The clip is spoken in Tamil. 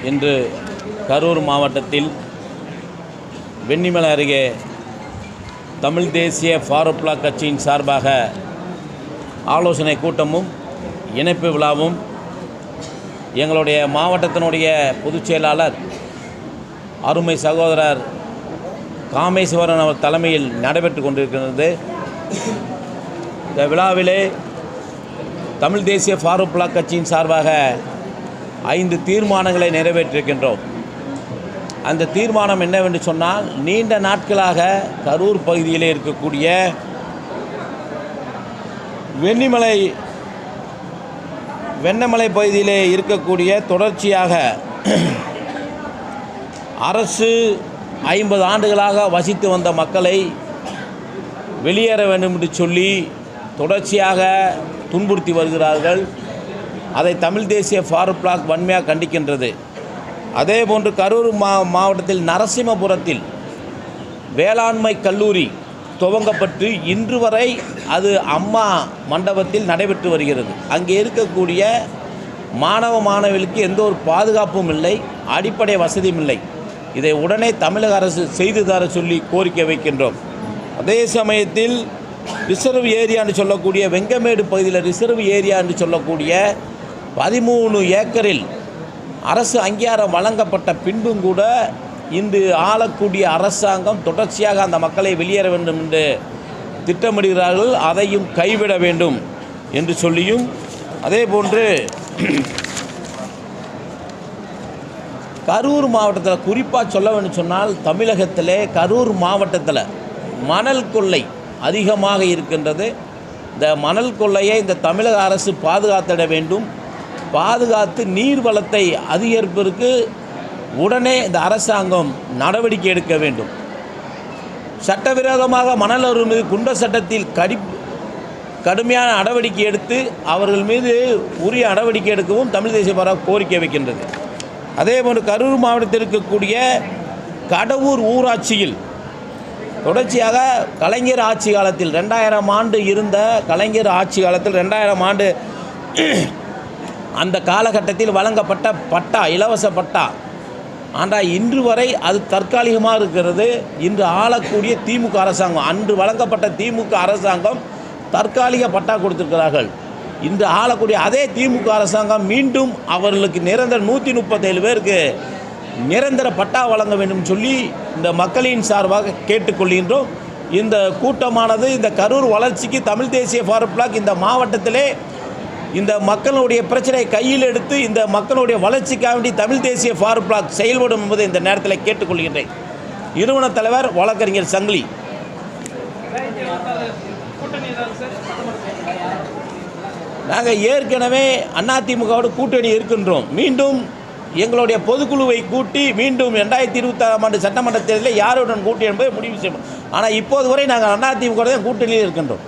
இன்று கரூர் மாவட்டத்தில் வெண்ணிமலை அருகே தமிழ் தேசிய ஃபாரூக் பிளாக் கட்சியின் சார்பாக ஆலோசனை கூட்டமும் இணைப்பு விழாவும் எங்களுடைய மாவட்டத்தினுடைய பொதுச் செயலாளர் அருமை சகோதரர் காமேஸ்வரன் அவர் தலைமையில் நடைபெற்று கொண்டிருக்கிறது. இந்த விழாவிலே தமிழ் தேசிய ஃபாரூக் பிளாக் கட்சியின் சார்பாக 5 தீர்மானங்களை நிறைவேற்றிருக்கின்றோம். அந்த தீர்மானம் என்னவென்று சொன்னால், நீண்ட நாட்களாக கரூர் பகுதியிலே இருக்கக்கூடிய வெண்ணமலை பகுதியிலே இருக்கக்கூடிய தொடர்ச்சியாக அரசு 50 ஆண்டுகளாக வசித்து வந்த மக்களை வெளியேற வேண்டும் என்று சொல்லி தொடர்ச்சியாக துன்புறுத்தி வருகிறார்கள். அதை தமிழ் தேசிய ஃபாரூக் பிளாக் வன்மையாக கண்டிக்கின்றது. அதேபோன்று கரூர் மாவட்டத்தில் நரசிம்மபுரத்தில் வேளாண்மை கல்லூரி துவங்கப்பட்டு இன்று வரை அது அம்மா மண்டபத்தில் நடைபெற்று வருகிறது. அங்கே இருக்கக்கூடிய மாணவர்களுக்கு எந்த ஒரு பாதுகாப்பும் இல்லை, அடிப்படை வசதியும் இல்லை. இதை உடனே தமிழக அரசு செய்து தர சொல்லி கோரிக்கை வைக்கின்றோம். அதே சமயத்தில் ரிசர்வ் ஏரியா என்று சொல்லக்கூடிய வெங்கமேடு பகுதியில் ரிசர்வ் ஏரியா என்று சொல்லக்கூடிய 13 ஏக்கரில் அரசு அங்கீகாரம் வழங்கப்பட்ட பின்பும் கூட இன்று ஆளக்கூடிய அரசாங்கம் தொடர்ச்சியாக அந்த மக்களை வெளியேற வேண்டும் என்று திட்டமிடுகிறார்கள். அதையும் கைவிட வேண்டும் என்று சொல்லியும், அதே போன்று கரூர் மாவட்டத்தில் குறிப்பாக சொல்ல வேண்டும் சொன்னால், தமிழகத்திலே கரூர் மாவட்டத்தில் மணல் கொள்ளை அதிகமாக இருக்கின்றது. இந்த மணல் கொள்ளையை இந்த தமிழக அரசு பாதுகாத்திட வேண்டும். பாதுகாத்து நீர் வளத்தை அதிகரிப்பதற்கு உடனே இந்த அரசாங்கம் நடவடிக்கை எடுக்க வேண்டும். சட்டவிரோதமாக மணல் அருள் மீது குண்டர் சட்டத்தில் கடுமையான நடவடிக்கை எடுத்து அவர்கள் மீது உரிய நடவடிக்கை எடுக்கவும் தமிழ் தேசிய பாரா கோரிக்கை வைக்கின்றது. அதேபோன்று கரூர் மாவட்டத்தில் இருக்கக்கூடிய கடவூர் ஊராட்சியில் தொடர்ச்சியாக கலைஞர் ஆட்சி காலத்தில் 2000 ஆண்டு இருந்த கலைஞர் ஆட்சி காலத்தில் 2000 ஆண்டு அந்த காலகட்டத்தில் வழங்கப்பட்ட பட்டா, இலவச பட்டா, ஆனால் இன்று வரை அது தற்காலிகமாக இருக்கிறது. இன்று ஆளக்கூடிய திமுக அரசாங்கம், அன்று வழங்கப்பட்ட திமுக அரசாங்கம் தற்காலிக பட்டா கொடுத்திருக்கிறார்கள். இன்று ஆளக்கூடிய அதே திமுக அரசாங்கம் மீண்டும் அவர்களுக்கு நிரந்தர 137 பேருக்கு நிரந்தர பட்டா வழங்க வேண்டும் சொல்லி இந்த மக்களின் சார்பாக கேட்டுக்கொள்கின்றோம். இந்த கூட்டமானது இந்த கரூர் வளர்ச்சிக்கு தமிழ் தேசிய ஃபாரூக் பிளாக் இந்த மாவட்டத்திலே இந்த மக்களுடைய பிரச்சனையை கையில் எடுத்து இந்த மக்களுடைய வளர்ச்சிக்காக வேண்டி தமிழ் தேசிய ஃபாரூக் பிளாக் செயல்படும் என்பதை இந்த நேரத்தில் கேட்டுக்கொள்கின்றேன். நிறுவன தலைவர் வழக்கறிஞர் சங்கிலி. நாங்கள் ஏற்கனவே அதிமுகவோடு கூட்டணி இருக்கின்றோம். மீண்டும் எங்களுடைய பொதுக்குழுவை கூட்டி மீண்டும் 2026ஆம் ஆண்டு சட்டமன்ற தேர்தலில் யாருடன் கூட்டணி என்பதை முடிவு செய்யணும். ஆனால் இப்போது வரை நாங்கள் அதிமுக கூட்டணியில் இருக்கின்றோம்.